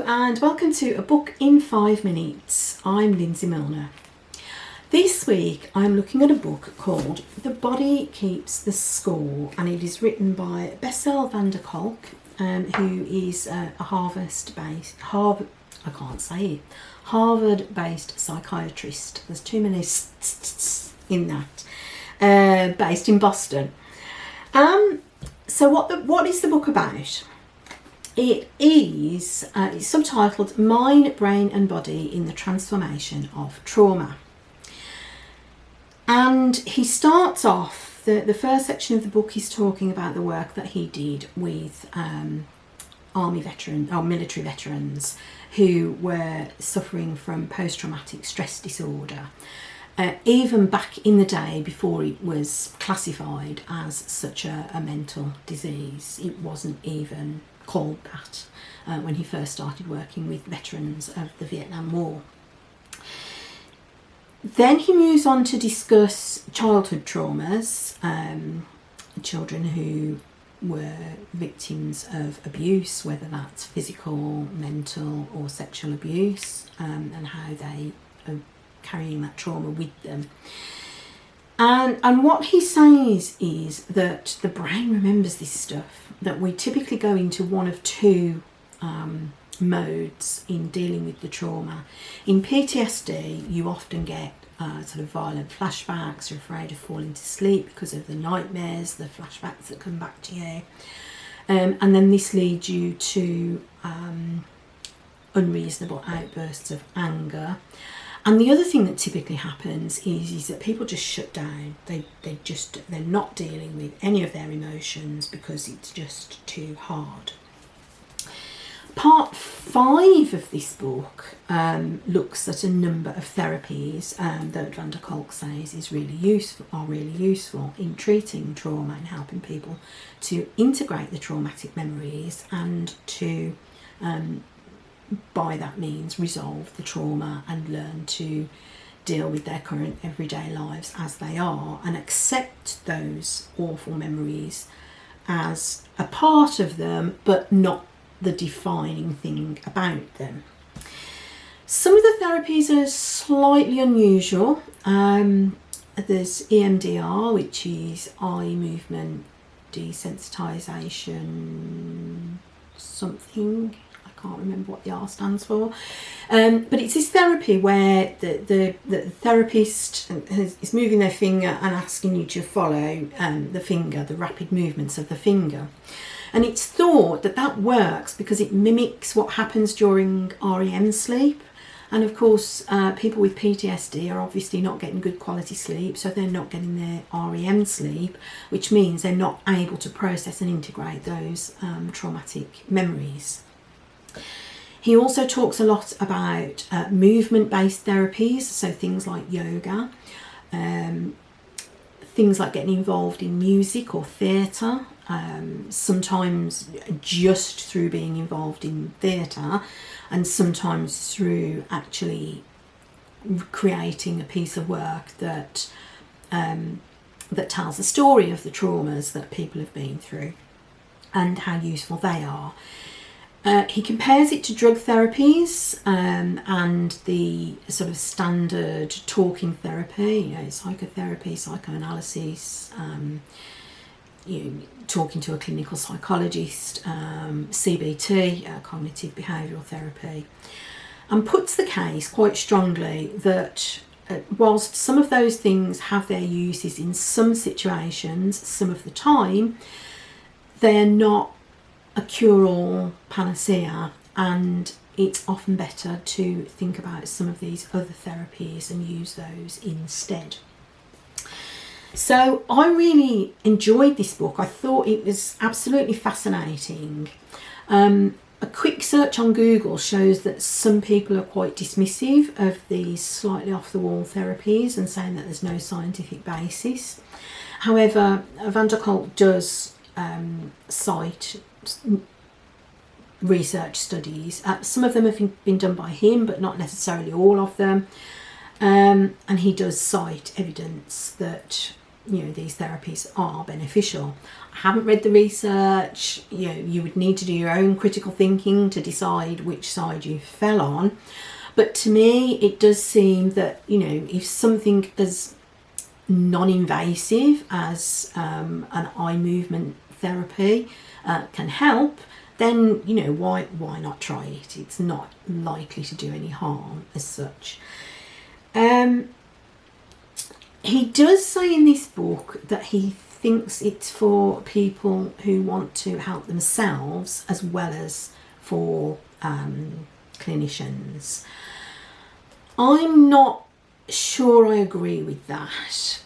and welcome to A Book in 5 Minutes. I'm Lindsay Milner. This week I'm looking at a book called The Body Keeps the Score, and it is written by Bessel Kolk, who is a Harvard-based psychiatrist. There's too many in that. Based in Boston. So what is the book about? It is it's subtitled Mind, Brain and Body in the Transformation of Trauma. And he starts off, the first section of the book is talking about the work that he did with military veterans who were suffering from post-traumatic stress disorder. Even back in the day, before it was classified as such a mental disease, it wasn't even called that when he first started working with veterans of the Vietnam War. Then he moves on to discuss childhood traumas, children who were victims of abuse, whether that's physical, mental or sexual abuse, and how they are carrying that trauma with them. And what he says is that the brain remembers this stuff, that we typically go into one of two modes in dealing with the trauma. In PTSD, you often get sort of violent flashbacks, you're afraid of falling to sleep because of the nightmares, the flashbacks that come back to you. And then this leads you to unreasonable outbursts of anger. And the other thing that typically happens is that people just shut down. They're not dealing with any of their emotions because it's just too hard. Part 5 of this book looks at a number of therapies that Van der Kolk says are really useful in treating trauma and helping people to integrate the traumatic memories and to by that means resolve the trauma and learn to deal with their current everyday lives as they are and accept those awful memories as a part of them but not the defining thing about them. Some of the therapies are slightly unusual. There's EMDR, which is eye movement desensitization something. Can't remember what the R stands for, but it's this therapy where the therapist is moving their finger and asking you to follow the finger, the rapid movements of the finger. And it's thought that works because it mimics what happens during REM sleep. And of course, people with PTSD are obviously not getting good quality sleep, so they're not getting their REM sleep, which means they're not able to process and integrate those traumatic memories. He also talks a lot about movement-based therapies, so things like yoga, things like getting involved in music or theatre, sometimes just through being involved in theatre and sometimes through actually creating a piece of work that tells the story of the traumas that people have been through and how useful they are. He compares it to drug therapies and the sort of standard talking therapy, psychotherapy, psychoanalysis, talking to a clinical psychologist, CBT, cognitive behavioural therapy, and puts the case quite strongly that whilst some of those things have their uses in some situations, some of the time, they're not a cure-all panacea, and it's often better to think about some of these other therapies and use those instead. So I really enjoyed this book. I thought it was absolutely fascinating. A quick search on Google shows that some people are quite dismissive of these slightly off-the-wall therapies and saying that there's no scientific basis. However, Van der Kolk does cite research studies. Some of them have been done by him, but not necessarily all of them. And he does cite evidence that these therapies are beneficial. I haven't read the research. You would need to do your own critical thinking to decide which side you fell on. But to me, it does seem that, if something as non-invasive as an eye movement therapy can help, then, why not try it? It's not likely to do any harm as such. He does say in this book that he thinks it's for people who want to help themselves as well as for clinicians. I'm not sure I agree with that.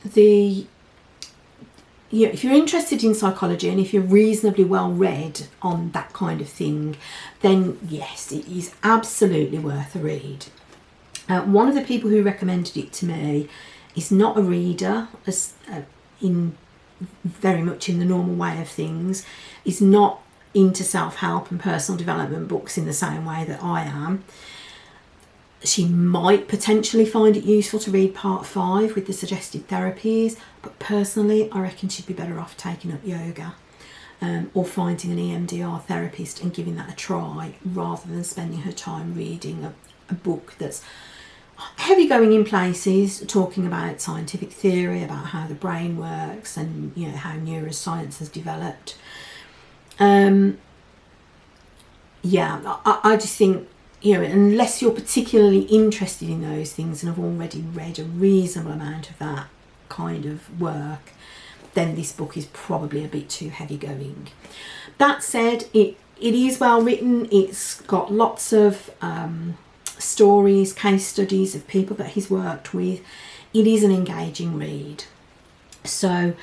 If you're interested in psychology and if you're reasonably well read on that kind of thing, then yes, it is absolutely worth a read. One of the people who recommended it to me is not a reader, in very much in the normal way of things, is not into self-help and personal development books in the same way that I am. She might potentially find it useful to read part 5 with the suggested therapies, but personally I reckon she'd be better off taking up yoga or finding an EMDR therapist and giving that a try, rather than spending her time reading a book that's heavy going in places, talking about scientific theory, about how the brain works and how neuroscience has developed. I just think, unless you're particularly interested in those things and have already read a reasonable amount of that kind of work, then this book is probably a bit too heavy going. That said, it is well written. It's got lots of stories, case studies of people that he's worked with. It is an engaging read. So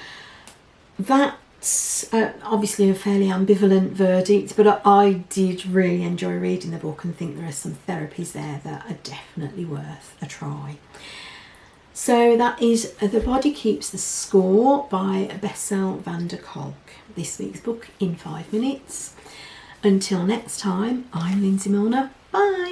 that's obviously a fairly ambivalent verdict, but I did really enjoy reading the book and think there are some therapies there that are definitely worth a try. So that is The Body Keeps the Score by Bessel van der Kolk. This week's book in 5 minutes. Until next time, I'm Lindsay Milner. Bye!